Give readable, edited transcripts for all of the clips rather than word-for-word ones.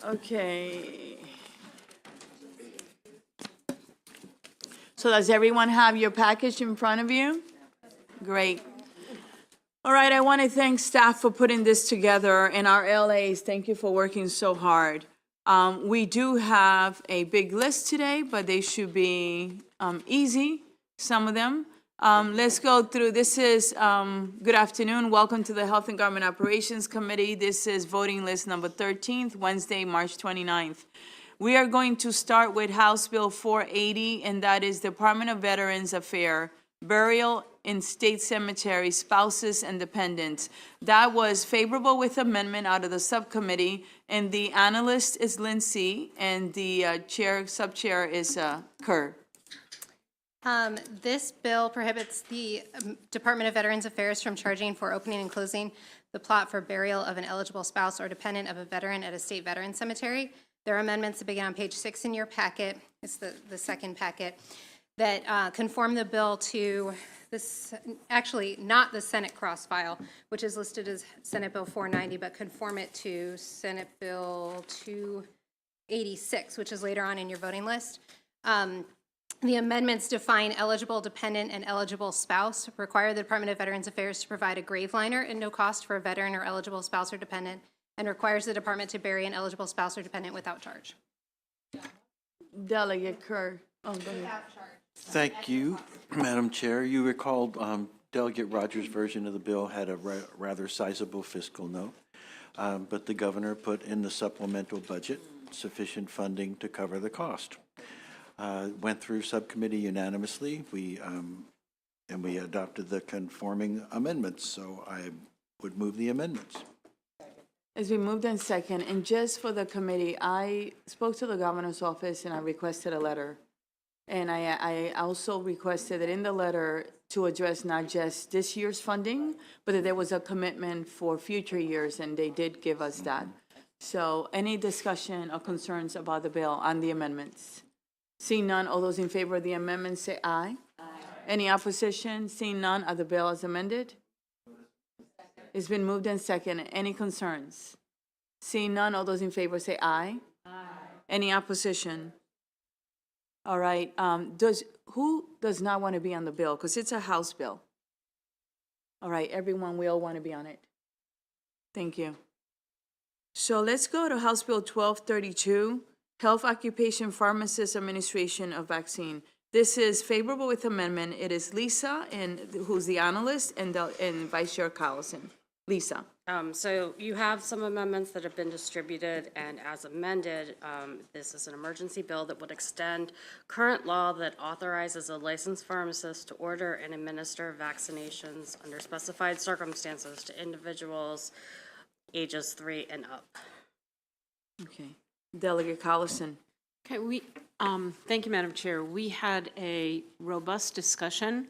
Okay. So does everyone have your package in front of you? Great. All right, I want to thank staff for putting this together, and our LAs, thank you for working so hard. We do have a big list today, but they should be easy, some of them. Let's go through. This is, good afternoon. Welcome to the Health and Government Operations Committee. This is voting list number 13th, Wednesday, March 29th. We are going to start with House Bill 480, and that is Department of Veterans Affairs, Burial in State Cemetery, Spouses and Dependents. That was favorable with amendment out of the subcommittee, and the analyst is Lindsay, and the sub-chair is Kerr. This bill prohibits the Department of Veterans Affairs from charging for opening and closing the plot for burial of an eligible spouse or dependent of a veteran at a state veteran cemetery. There are amendments that begin on page 6 in your packet. It's the second packet that conform the bill to this, actually not the Senate cross file, which is listed as Senate Bill 490, but conform it to Senate Bill 286, which is later on in your voting list. The amendments define eligible dependent and eligible spouse, require the Department of Veterans Affairs to provide a grave liner at no cost for a veteran or eligible spouse or dependent, and requires the department to bury an eligible spouse or dependent without charge. Delegate Kerr. Oh, go ahead. Thank you, Madam Chair. You recalled Delegate Rogers' version of the bill had a rather sizable fiscal note, but the governor put in the supplemental budget sufficient funding to cover the cost. Went through subcommittee unanimously. We adopted the conforming amendments, so I would move the amendments. It's been moved in second, and just for the committee, I spoke to the governor's office and I requested a letter. And I also requested that in the letter to address not just this year's funding, but that there was a commitment for future years, and they did give us that. So any discussion or concerns about the bill on the amendments? Seeing none, all those in favor of the amendment say aye. Aye. Any opposition? Seeing none, are the bill as amended? It's been moved in second. Any concerns? Seeing none, all those in favor say aye. Aye. Any opposition? All right. Who does not want to be on the bill? Because it's a House bill. All right, everyone, we all want to be on it. Thank you. So let's go to House Bill 1232, Health Occupation Pharmacist Administration of Vaccine. This is favorable with amendment. It is Lisa, who's the analyst, and Vice Chair Collison. Lisa. So you have some amendments that have been distributed, and as amended, this is an emergency bill that would extend current law that authorizes a licensed pharmacist to order and administer vaccinations under specified circumstances to individuals ages 3 and up. Okay. Delegate Collison. Okay, thank you, Madam Chair. We had a robust discussion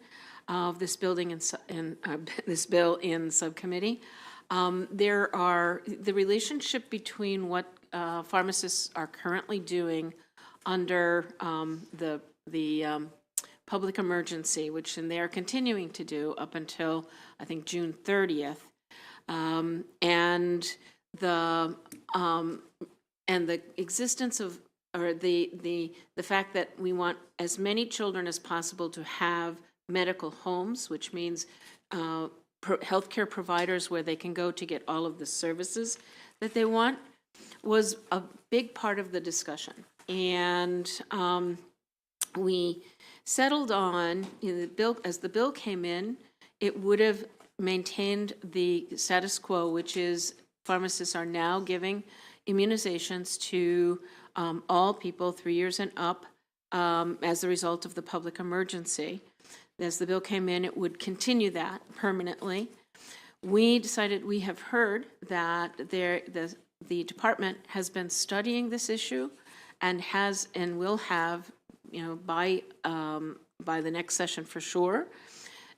of this bill in subcommittee. The relationship between what pharmacists are currently doing under the public emergency, which they are continuing to do up until I think June 30th, and the existence of, or the fact that we want as many children as possible to have medical homes, which means healthcare providers where they can go to get all of the services that they want, was a big part of the discussion. And we settled on, the bill, as the bill came in, it would have maintained the status quo, which is pharmacists are now giving immunizations to all people 3 years and up as a result of the public emergency. As the bill came in, it would continue that permanently. We decided, we have heard that the department has been studying this issue and will have, by the next session for sure,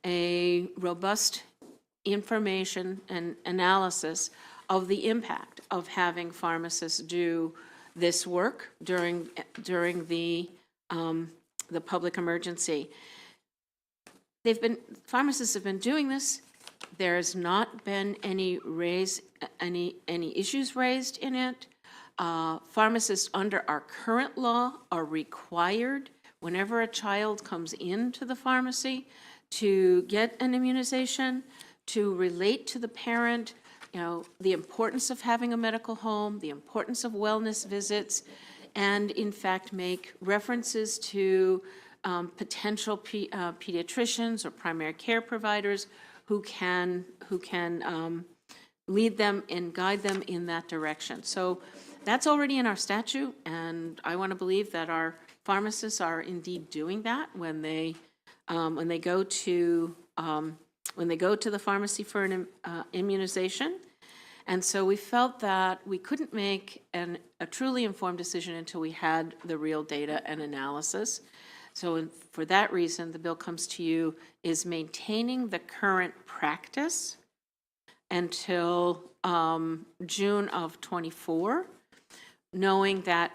a robust information and analysis of the impact of having pharmacists do this work during the public emergency. Pharmacists have been doing this. There has not been any raise any issues raised in it. Pharmacists under our current law are required, whenever a child comes into the pharmacy, to get an immunization, to relate to the parent, the importance of having a medical home, the importance of wellness visits, and in fact make references to potential pediatricians or primary care providers who can lead them and guide them in that direction. So that's already in our statute, and I want to believe that our pharmacists are indeed doing that when they go to the pharmacy for an immunization. And so we felt that we couldn't make a truly informed decision until we had the real data and analysis. So for that reason, the bill comes to you is maintaining the current practice until June of '24, knowing that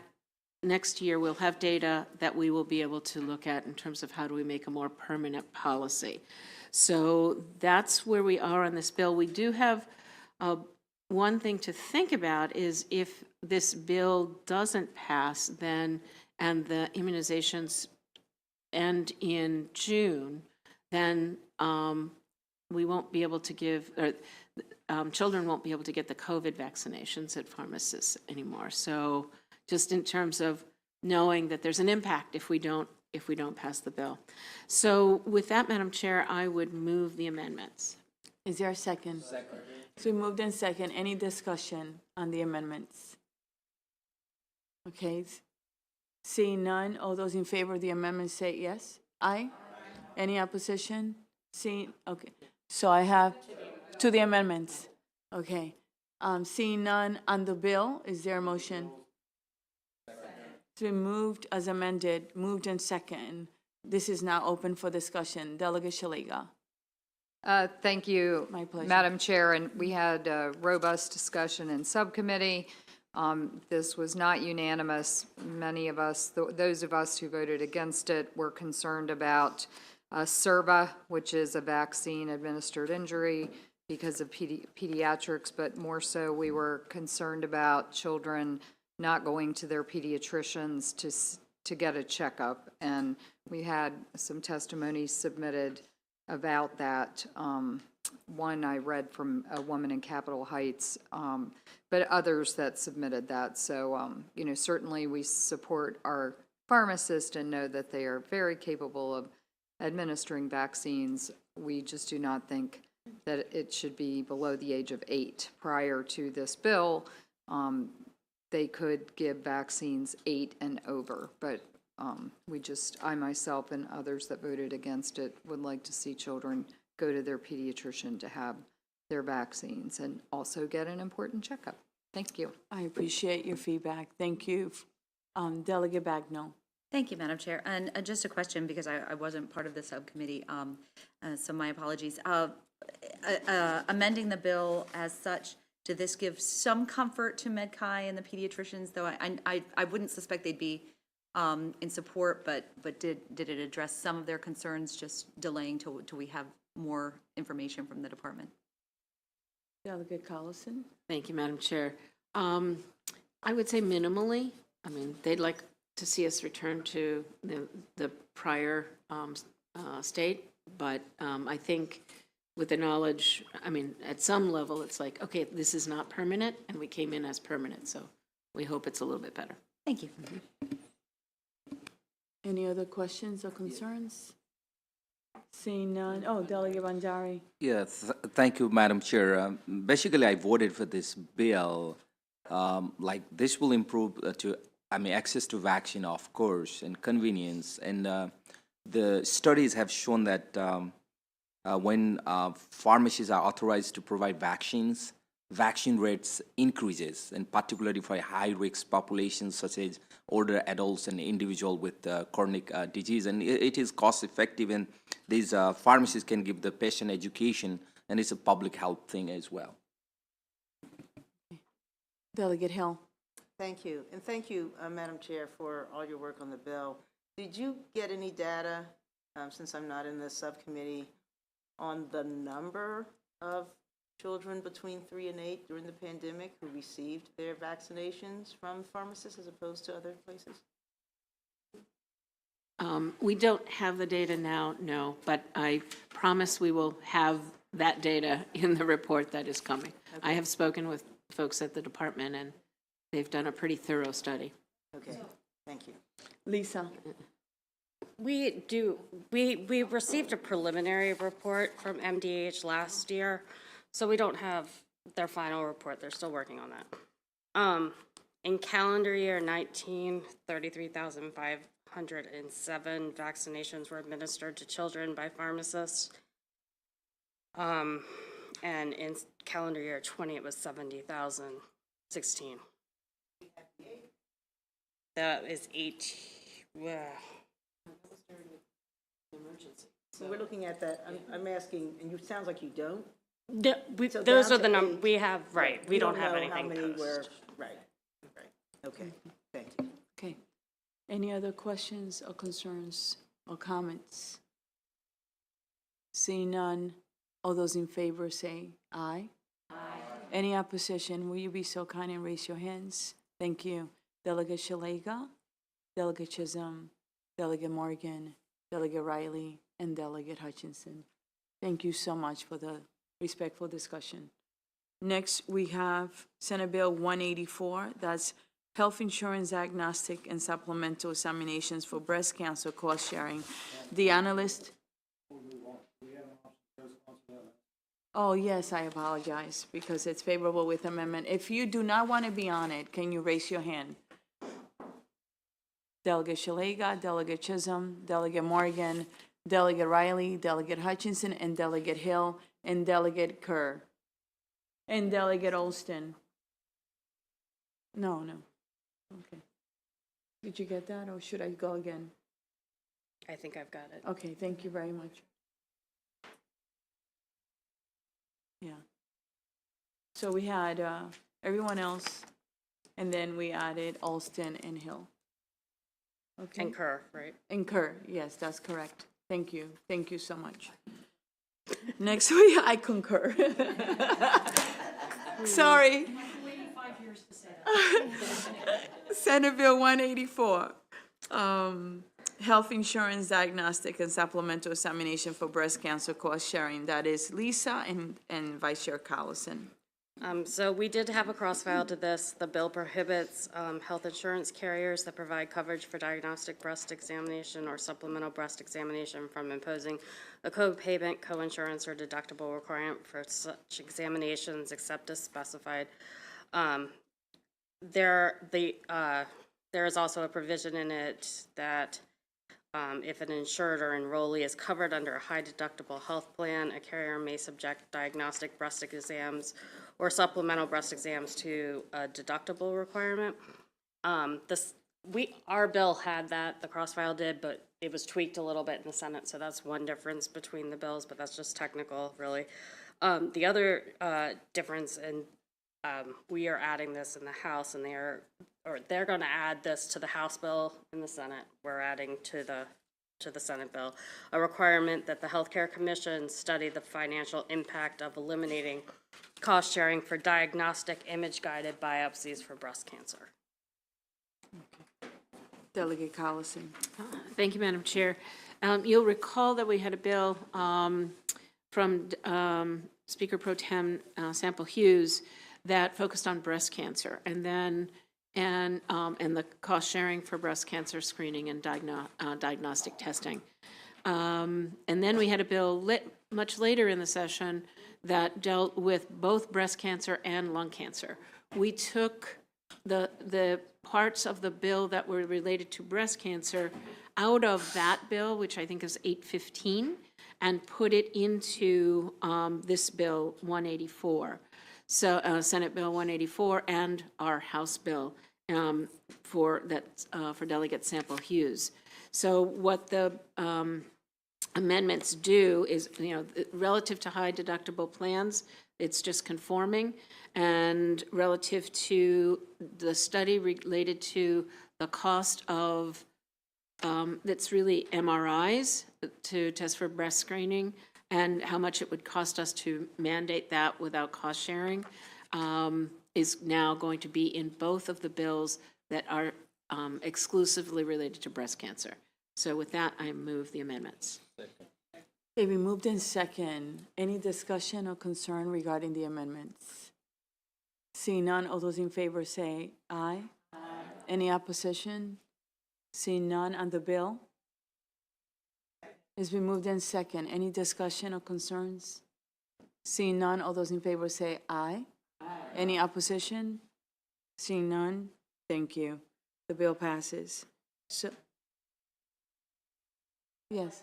next year we'll have data that we will be able to look at in terms of how do we make a more permanent policy. So that's where we are on this bill. We do have one thing to think about is if this bill doesn't pass then, and the immunizations end in June, then we won't be able to give, or children won't be able to get the COVID vaccinations at pharmacists anymore. So just in terms of knowing that there's an impact if we don't pass the bill. So with that, Madam Chair, I would move the amendments. Is there a second? Second. So we moved in second. Any discussion on the amendments? Okay. Seeing none, all those in favor of the amendment say yes? Aye? Any opposition? Seeing, okay. So I have to the amendments. Okay. Seeing none on the bill, is there a motion? It's been moved as amended, moved in second. This is now open for discussion. Delegate Szeliga. Thank you, My pleasure. Madam Chair, and we had a robust discussion in subcommittee. This was not unanimous. Many of us, those of us who voted against it, were concerned about CERBA, which is a vaccine-administered injury because of pediatrics, but more so we were concerned about children not going to their pediatricians to get a checkup. And we had some testimonies submitted about that. One I read from a woman in Capitol Heights, but others that submitted that. So, certainly we support our pharmacists and know that they are very capable of administering vaccines. We just do not think that it should be below the age of 8. Prior to this bill, they could give vaccines 8 and over, but I myself and others that voted against it would like to see children go to their pediatrician to have their vaccines and also get an important checkup. Thank you. I appreciate your feedback. Thank you. Delegate Bagnall. Thank you, Madam Chair. And just a question, because I wasn't part of the subcommittee, so my apologies. Amending the bill as such, did this give some comfort to MedChi and the pediatricians? Though I wouldn't suspect they'd be in support, but did it address some of their concerns, just delaying till we have more information from the department? Delegate Collison. Thank you, Madam Chair. I would say minimally. I mean, they'd like to see us return to the prior state, but I think with the knowledge, I mean, at some level, it's like, okay, this is not permanent, and we came in as permanent, so we hope it's a little bit better. Thank you. Any other questions or concerns? Seeing none. Oh, Delegate Bandari. Yes, thank you, Madam Chair. Basically, I voted for this bill. This will improve access to vaccine, of course, and convenience. And the studies have shown that when pharmacies are authorized to provide vaccines, vaccine rates increases, and particularly for high-risk populations such as older adults and individuals with chronic disease. And it is cost-effective, and these pharmacies can give the patient education, and it's a public health thing as well. Delegate Hill. Thank you. And thank you, Madam Chair, for all your work on the bill. Did you get any data, since I'm not in the subcommittee, on the number of children between 3 and 8 during the pandemic who received their vaccinations from pharmacists as opposed to other places? We don't have the data now, no, but I promise we will have that data in the report that is coming. I have spoken with folks at the department, and they've done a pretty thorough study. Okay, thank you. Lisa? We received a preliminary report from MDH last year, so we don't have their final report. They're still working on that. In calendar year 19, 33,507 vaccinations were administered to children by pharmacists. And in calendar year 20, it was 70,016. That is 8. So we're looking at that, I'm asking, and you, sounds like you don't? So Those down are the to numbers 8. we have, right, we don't have know anything how many were, post. right, okay, thank you. Okay. Any other questions or concerns or comments? Seeing none, all those in favor say aye. Aye. Any opposition, will you be so kind and raise your hands? Thank you. Delegate Shalega, Delegate Chisholm, Delegate Morgan, Delegate Riley, and Delegate Hutchinson. Thank you so much for the respectful discussion. Next, we have Senate Bill 184, that's Health Insurance Diagnostic and Supplemental Examinations for Breast Cancer Cost Sharing. The analyst. Oh, yes, I apologize, because it's favorable with amendment. If you do not want to be on it, can you raise your hand? Delegate Shalega, Delegate Chisholm, Delegate Morgan, Delegate Riley, Delegate Hutchinson, and Delegate Hill, and Delegate Kerr, and Delegate Olston. No. Okay. Did you get that, or should I go again? I think I've got it. Okay, thank you very much. Yeah. So we had everyone else, and then we added Alston and Hill. Okay. And Kerr, right? And Kerr, yes, that's correct. Thank you. Thank you so much. Next, I concur. Sorry. Senate Bill 184, Health Insurance Diagnostic and Supplemental Examination for Breast Cancer Cost Sharing. That is Lisa and Vice Chair Collison. So we did have a cross-file to this. The bill prohibits health insurance carriers that provide coverage for diagnostic breast examination or supplemental breast examination from imposing a co-payment, co-insurance, or deductible requirement for such examinations except as specified. There is also a provision in it that if an insured or enrollee is covered under a high deductible health plan, a carrier may subject diagnostic breast exams or supplemental breast exams to a deductible requirement. Our bill had that, the cross-file did, but it was tweaked a little bit in the Senate, so that's one difference between the bills, but that's just technical, really. The other difference, and we are adding this in the House, and they're going to add this to the House bill in the Senate. We're adding to the Senate bill a requirement that the Healthcare Commission study the financial impact of eliminating cost sharing for diagnostic image-guided biopsies for breast cancer. Delegate Collison. Thank you, Madam Chair. You'll recall that we had a bill from Speaker Pro Tem Sample Hughes that focused on breast cancer, and the cost sharing for breast cancer screening and diagnostic testing. And then we had a bill much later in the session that dealt with both breast cancer and lung cancer. We took the parts of the bill that were related to breast cancer out of that bill, which I think is 815, and put it into this bill 184. So Senate Bill 184 and our House bill for Delegate Sample Hughes. So what the amendments do is, relative to high deductible plans, it's just conforming, and relative to the study related to the cost of, that's really MRIs to test for breast screening, and how much it would cost us to mandate that without cost sharing, is now going to be in both of the bills that are exclusively related to breast cancer. So with that, I move the amendments. Okay, we moved in second. Any discussion or concern regarding the amendments? Seeing none, all those in favor say aye. Aye. Any opposition? Seeing none on the bill? It's been moved in second. Any discussion or concerns? Seeing none, all those in favor say aye. Aye. Any opposition? Seeing none, thank you. The bill passes. So, yes.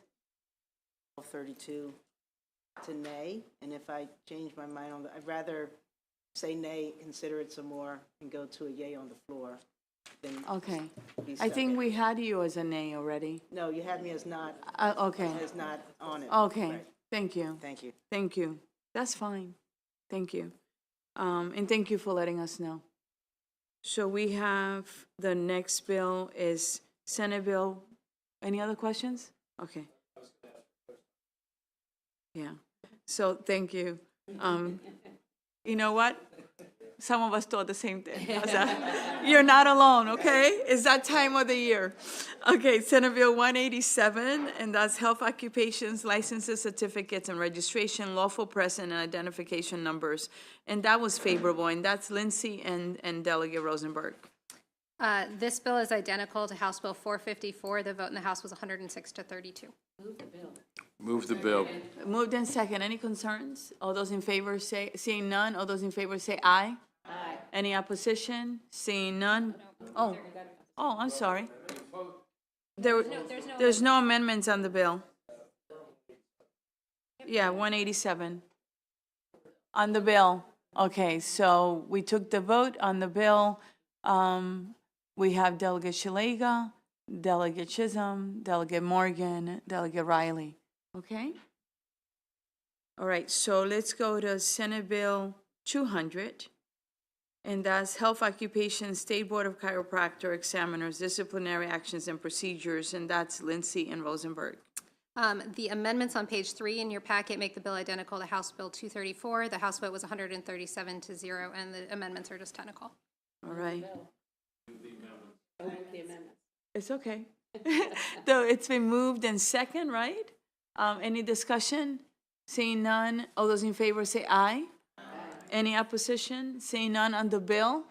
32 to nay, and if I change my mind on I'd rather say nay, consider it some more, and go to a yay on the floor than Okay. be I think stuck. we had you as a nay already. No, you had me as not Okay, on it. okay. Right. Thank you. Thank you. Thank you. That's fine. Thank you. And thank you for letting us know. So we have, the next bill is Senate Bill. Any other questions? Okay. Yeah. So thank you. You know what? Some of us thought the same thing. How's that? You're not alone, okay? It's that time of the year. Okay, Senate Bill 187, and that's health occupations, licenses, certificates, and registration, lawful present, and identification numbers. And that was favorable, and that's Lindsay and Delegate Rosenberg. This bill is identical to House Bill 454. The vote in the House was 106 to 32. Move the bill. Moved in second. Any concerns? All those in favor say, seeing none, all those in favor say aye. Aye. Any opposition? Seeing none? Oh, I'm sorry. There's no amendments on the bill. Yeah, 187. On the bill. Okay, so we took the vote on the bill. We have Delegate Shalega, Delegate Chisholm, Delegate Morgan, Delegate Riley. Okay? All right, so let's go to Senate Bill 200. And that's Health Occupation State Board of Chiropractor Examiners, Disciplinary Actions and Procedures, and that's Lindsay and Rosenberg. The amendments on page 3 in your packet make the bill identical to House Bill 234. The House vote was 137 to 0, and the amendments are just technical. All right. It's okay. Though it's been moved in second, right? Any discussion? Seeing none, all those in favor say aye. Aye. Any opposition? Seeing none on the bill?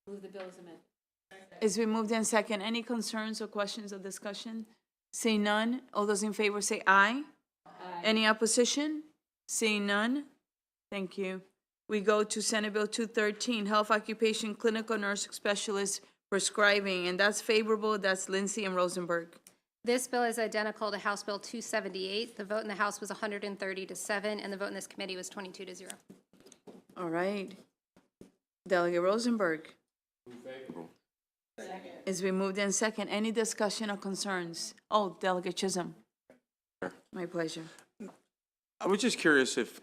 Move the bill as amended. It's been moved in second. Any concerns or questions or discussion? Seeing none, all those in favor say aye. Aye. Any opposition? Seeing none? Thank you. We go to Senate Bill 213, Health Occupation Clinical Nurse Specialist Prescribing, and that's favorable. That's Lindsay and Rosenberg. This bill is identical to House Bill 278. The vote in the House was 130 to 7, and the vote in this committee was 22 to 0. All right. Delegate Rosenberg. It's been moved in second. Any discussion or concerns? Oh, Delegate Chisholm. My pleasure. I was just curious if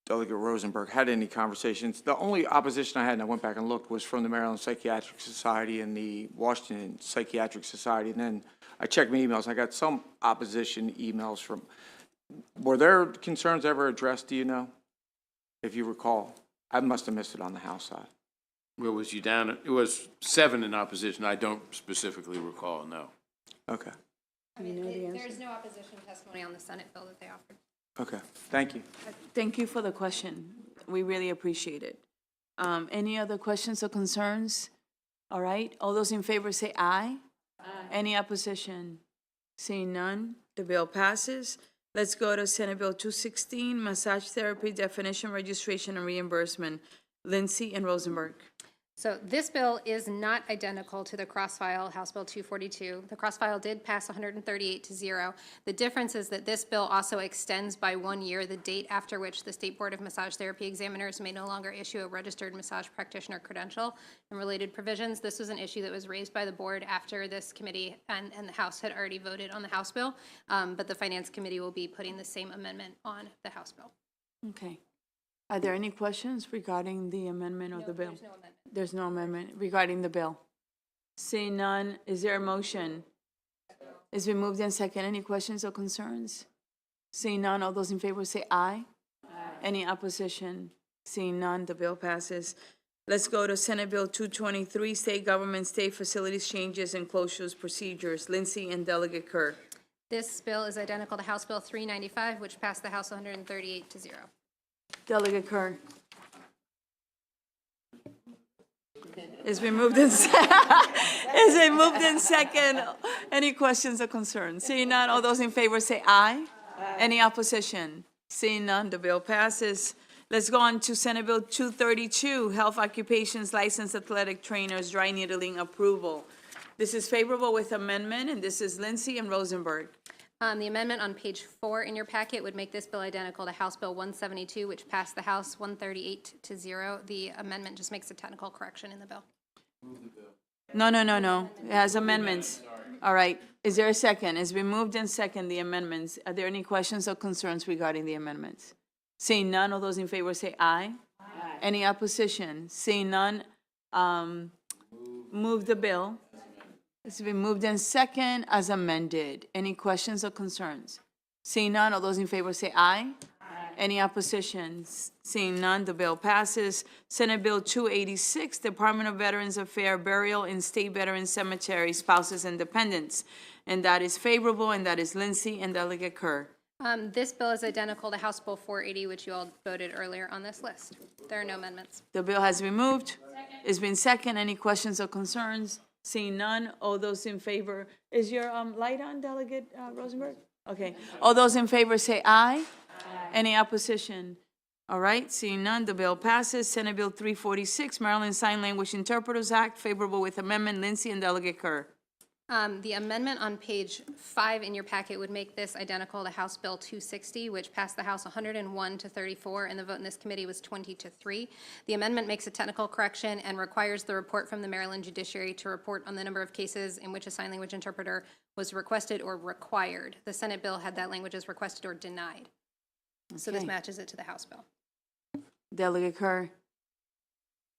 Delegate Rosenberg had any conversations. The only opposition I had, and I went back and looked, was from the Maryland Psychiatric Society and the Washington Psychiatric Society. And then I checked my emails. I got some opposition emails from. Were their concerns ever addressed, do you know? If you recall. I must have missed it on the House side. Where was you down? It was 7 in opposition. I don't specifically recall, no. Okay. There's no opposition testimony on the Senate bill that they offered. Okay. Thank you. Thank you for the question. We really appreciate it. Any other questions or concerns? All right. All those in favor say aye. Aye. Any opposition? Seeing none, the bill passes. Let's go to Senate Bill 216, Massage Therapy Definition, Registration, and Reimbursement. Lindsay and Rosenberg. So this bill is not identical to the cross-file House Bill 242. The cross-file did pass 138 to 0. The difference is that this bill also extends by 1 year the date after which the State Board of Massage Therapy Examiners may no longer issue a registered massage practitioner credential and related provisions. This was an issue that was raised by the board after this committee and the House had already voted on the House bill, but the Finance Committee will be putting the same amendment on the House bill. Okay. Are there any questions regarding the amendment of the bill? There's no amendment. There's no amendment regarding the bill. Seeing none, is there a motion? It's been moved in second. Any questions or concerns? Seeing none, all those in favor say aye. Any opposition? Seeing none, the bill passes. Let's go to Senate Bill 223, State Government State Facilities Changes and Closures Procedures. Lindsay and Delegate Kerr. This bill is identical to House Bill 395, which passed the House 138 to 0. Delegate Kerr. It's been moved in, it's been moved in second. Any questions or concerns? Seeing none, all those in favor say aye. Any opposition? Seeing none, the bill passes. Let's go on to Senate Bill 232, Health Occupations Licensed Athletic Trainers Dry Needling Approval. This is favorable with amendment, and this is Lindsay and Rosenberg. The amendment on page 4 in your packet would make this bill identical to House Bill 172, which passed the House 138 to 0. The amendment just makes a technical correction in the bill. No. It has amendments. All right. Is there a second? It's been moved and second, the amendments. Are there any questions or concerns regarding the amendments? Seeing none, all those in favor say aye. Any opposition? Seeing none, move the bill. It's been moved and second as amended. Any questions or concerns? Seeing none, all those in favor say aye. Any oppositions? Seeing none, the bill passes. Senate Bill 286, Department of Veterans Affairs Burial in State Veterans Cemetery, Spouses and Dependents. And that is favorable, and that is Lindsay and Delegate Kerr. This bill is identical to House Bill 480, which you all voted earlier on this list. There are no amendments. The bill has been moved. It's been second. Any questions or concerns? Seeing none, all those in favor. Is your light on, Delegate Rosenberg? Okay. All those in favor say aye. Any opposition? All right, seeing none, the bill passes. Senate Bill 346, Maryland Sign Language Interpreters Act, favorable with amendment. Lindsay and Delegate Kerr. The amendment on page 5 in your packet would make this identical to House Bill 260, which passed the House 101 to 34, and the vote in this committee was 20 to 3. The amendment makes a technical correction and requires the report from the Maryland Judiciary to report on the number of cases in which a sign language interpreter was requested or required. The Senate bill had that language as requested or denied. So this Okay. matches it to the House bill. Delegate Kerr.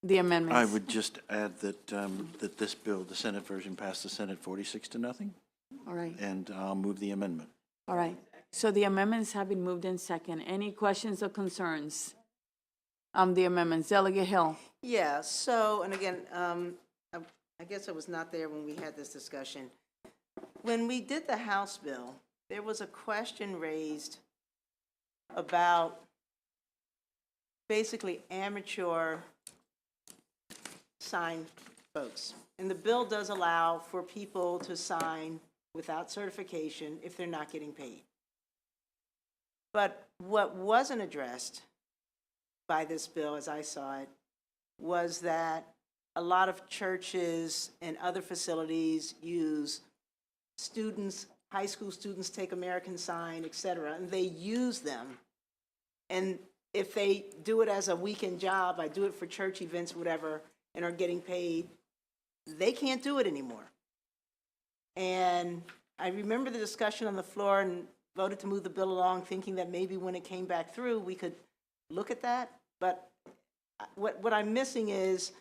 The amendments. I would just add that, that this bill, the Senate version, passed the Senate 46 to nothing, All right, and I'll move the amendment. all right. So the amendments have been moved in second. Any questions or concerns? The amendments. Delegate Hill. Yeah, so, and again, I guess I was not there when we had this discussion. When we did the House bill, there was a question raised about basically amateur sign folks. And the bill does allow for people to sign without certification if they're not getting paid. But what wasn't addressed by this bill, as I saw it, was that a lot of churches and other facilities use students, high school students take American Sign, et cetera, and they use them. And if they do it as a weekend job, I do it for church events, whatever, and are getting paid, they can't do it anymore. And I remember the discussion on the floor and voted to move the bill along, thinking that maybe when it came back through, we could look at that. But what I'm missing is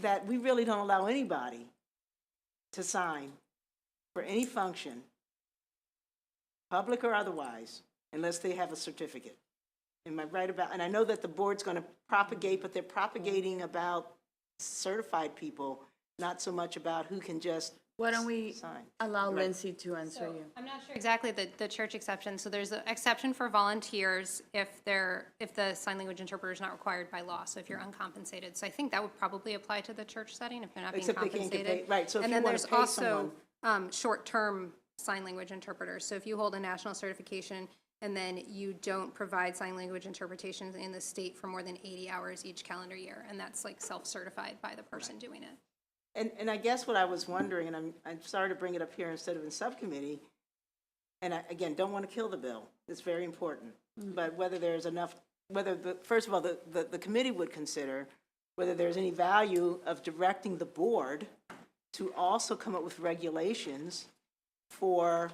that we really don't allow anybody to sign for any function, public or otherwise, unless they have a certificate. Am I right about, and I know that the board's going to propagate, but they're propagating about certified people, not so much about who can just Why don't we sign. allow Lindsay to answer you? I'm not sure exactly the church exception. So there's an exception for volunteers if the sign language interpreter is not required by law. So if you're uncompensated. So I think that would probably apply to the church setting if they're not being Except they can't get compensated. paid, right, so if And you then wanna there's pay also short-term sign language interpreters. So if you hold a national certification and then you don't provide sign language interpretations in the state for more than 80 hours each calendar year, and that's like self-certified by the person doing it. And I guess what I was wondering, and I'm sorry to bring it up here instead of in subcommittee, and I, again, don't want to kill the bill, it's very important, but whether there's enough, first of all, the committee would consider whether there's any value of directing the board to also come up with regulations for,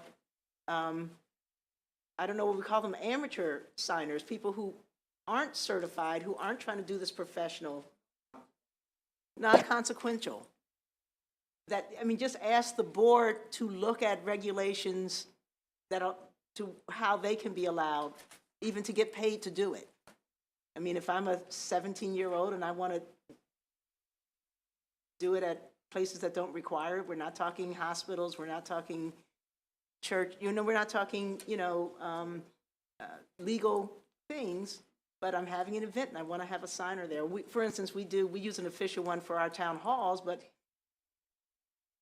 I don't know what we call them, amateur signers, people who aren't certified, who aren't trying to do this professional, not consequential. That, I mean, just ask the board to look at regulations that to how they can be allowed even to get paid to do it. I mean, if I'm a 17-year-old and I want to do it at places that don't require it, we're not talking hospitals, we're not talking church, we're not talking, legal things, but I'm having an event and I want to have a signer there. For instance, we use an official one for our town halls, but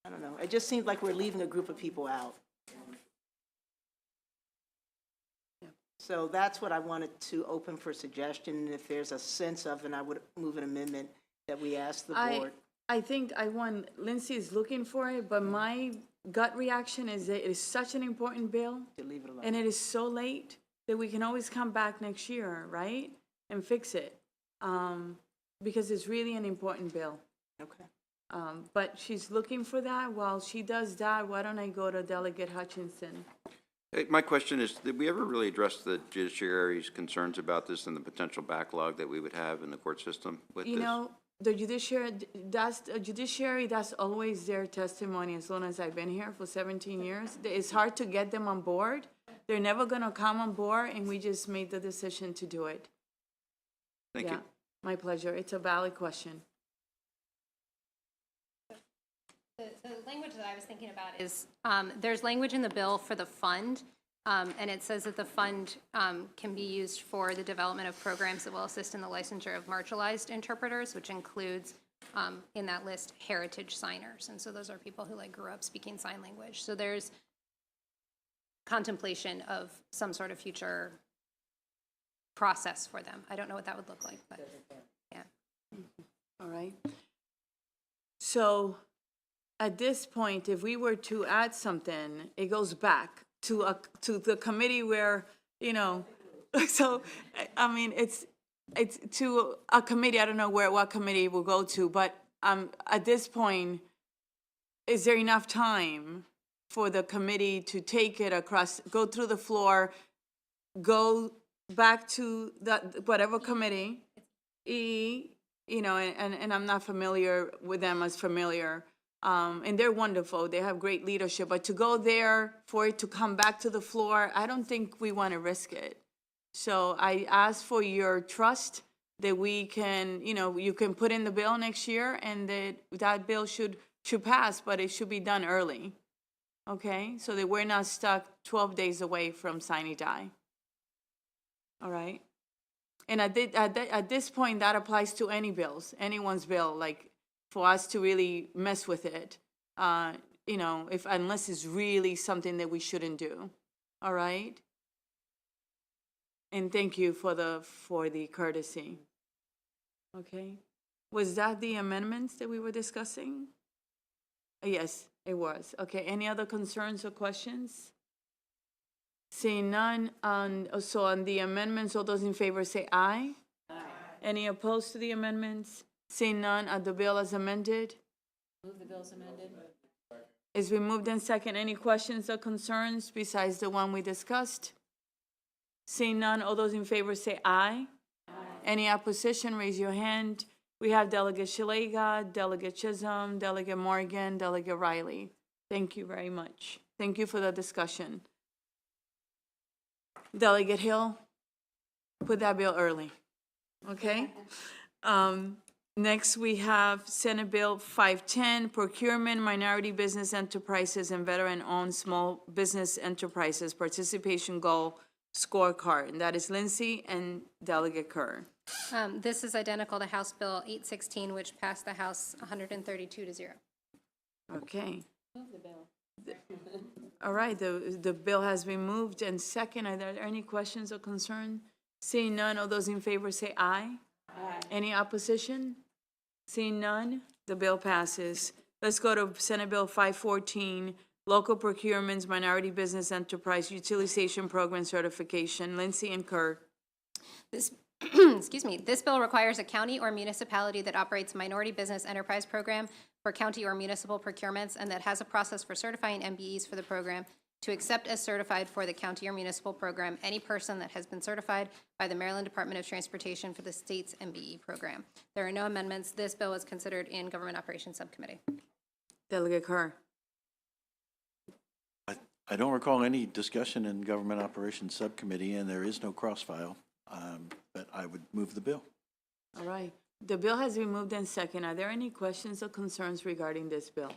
I don't know, it just seems like we're leaving a group of people out. So that's what I wanted to open for suggestion, and if there's a sense of, and I would move an amendment that we ask the board. I think Lindsay is looking for it, but my gut reaction is that it is such an important bill, To leave it alone. and it is so late that we can always come back next year, right? And fix it, because it's really an important bill. Okay. But she's looking for that. While she does that, why don't I go to Delegate Hutchinson? Hey, my question is, did we ever really address the judiciary's concerns about this and the potential backlog that we would have in the court system with this? You know, the judiciary, that's always their testimony as long as I've been here for 17 years. It's hard to get them on board. They're never gonna come on board, and we just made the decision to do it. Thank Yeah, you. my pleasure. It's a valid question. The language that I was thinking about is, there's language in the bill for the fund, and it says that the fund can be used for the development of programs that will assist in the licensure of marginalized interpreters, which includes, in that list, heritage signers. And so those are people who grew up speaking sign language. So there's contemplation of some sort of future process for them. I don't know what that would look like, but yeah. All right. So at this point, if we were to add something, it goes back to the committee where, so, I mean, it's to a committee, I don't know what committee it will go to, but at this point, is there enough time for the committee to take it across, go through the floor, go back to whatever committee, and I'm not familiar with them as familiar. And they're wonderful. They have great leadership. But to go there, for it to come back to the floor, I don't think we want to risk it. So I ask for your trust that we can, you can put in the bill next year, and that bill should pass, but it should be done early. Okay? So that we're not stuck 12 days away from sine die. All right? And at this point, that applies to any bills, anyone's bill, for us to really mess with it, unless it's really something that we shouldn't do. All right? And thank you for the courtesy. Okay? Was that the amendments that we were discussing? Yes, it was. Okay, any other concerns or questions? Seeing none, so on the amendments, all those in favor say aye. Aye. Any opposed to the amendments? Seeing none, the bill as amended? Move the bill as amended. It's been moved and second. Any questions or concerns besides the one we discussed? Seeing none, all those in favor say aye. Aye. Any opposition, raise your hand. We have Delegate Shalega, Delegate Chisholm, Delegate Morgan, Delegate Riley. Thank you very much. Thank you for the discussion. Delegate Hill, put that bill early, okay? Next, we have Senate Bill 510, Procurement, Minority Business Enterprises, and Veteran-Owned Small Business Enterprises Participation Goal Scorecard, and that is Lindsay and Delegate Kerr. This is identical to House Bill 816, which passed the House 132-0. Okay. Move the bill. All right, the bill has been moved and second. Are there any questions or concern? Seeing none, all those in favor say aye. Aye. Any opposition? Seeing none, the bill passes. Let's go to Senate Bill 514, Local Procurements, Minority Business Enterprise Utilization Program Certification. Lindsay and Kerr. This excuse me, this bill requires a county or municipality that operates minority business enterprise program for county or municipal procurements and that has a process for certifying MBEs for the program to accept as certified for the county or municipal program any person that has been certified by the Maryland Department of Transportation for the state's MBE program. There are no amendments. This bill is considered in Government Operations Subcommittee. Delegate Kerr. I don't recall any discussion in Government Operations Subcommittee, and there is no cross-file, but I would move the bill. All right. The bill has been moved and second. Are there any questions or concerns regarding this bill?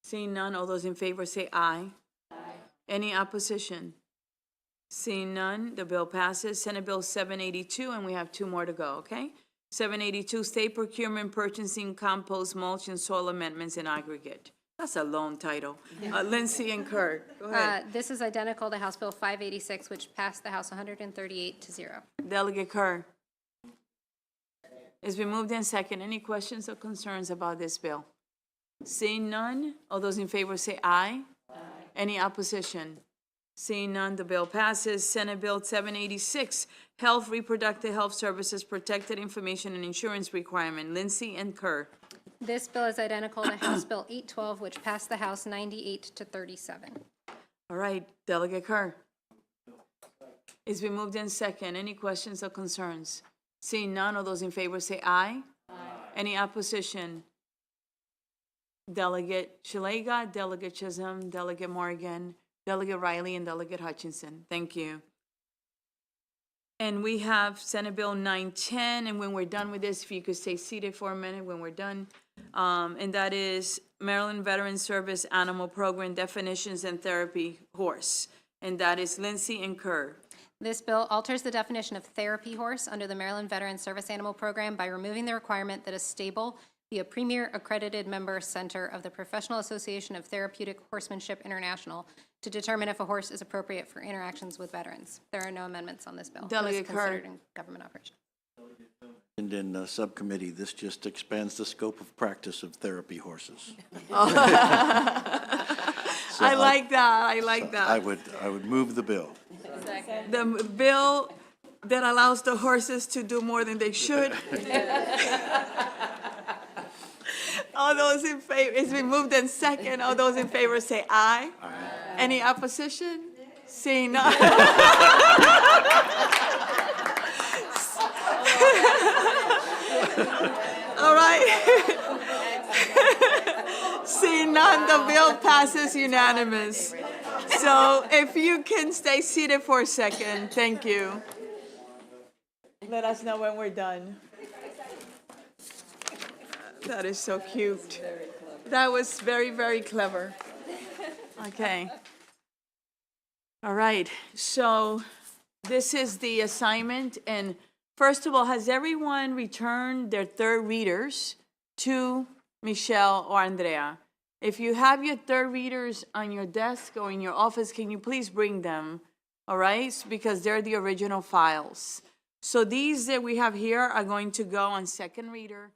Seeing none, all those in favor say aye. Aye. Any opposition? Seeing none, the bill passes. Senate Bill 782, and we have two more to go, okay? 782, State Procurement Purchasing Compost Mulch and Soil Amendments in Aggregate. That's a long title. Lindsay and Kurt, go ahead. This is identical to House Bill 586, which passed the House 138-0. Delegate Kerr. It's been moved in second. Any questions or concerns about this bill? Seeing none, all those in favor say aye. Aye. Any opposition? Seeing none, the bill passes. Senate Bill 786, Health, Reproductive Health Services, Protected Information and Insurance Requirement. Lindsay and Kerr. This bill is identical to House Bill 812, which passed the House 98-37. All right, Delegate Kerr. It's been moved in second. Any questions or concerns? Seeing none, all those in favor say aye. Aye. Any opposition? Delegate Shalega, Delegate Chisholm, Delegate Morgan, Delegate Riley, and Delegate Hutchinson. Thank you. And we have Senate Bill 910, and when we're done with this, if you could stay seated for a minute when we're done. And that is Maryland Veteran Service Animal Program Definitions and Therapy Horse. And that is Lindsay and Kerr. This bill alters the definition of therapy horse under the Maryland Veteran Service Animal Program by removing the requirement that a stable be a premier accredited member center of the Professional Association of Therapeutic Horsemanship International to determine if a horse is appropriate for interactions with veterans. There are no amendments on this bill. Delegate It was considered in government operation. And in the subcommittee, this just expands the scope of practice of therapy horses. I like that. I like that. I would move the bill. The bill that allows the horses to do more than they should. All those in favor, it's been moved in second. All those in favor say aye. Aye. Any opposition? Seeing none. All right. Seeing none, the bill passes unanimous. So if you can stay seated for a second, thank you. Let us know when we're done. That is so cute. That was very, very clever. Okay. All right, so this is the assignment, and first of all, has everyone returned their third readers to Michelle or Andrea? If you have your third readers on your desk or in your office, can you please bring them, all right? Because they're the original files. So these that we have here are going to go on second reader.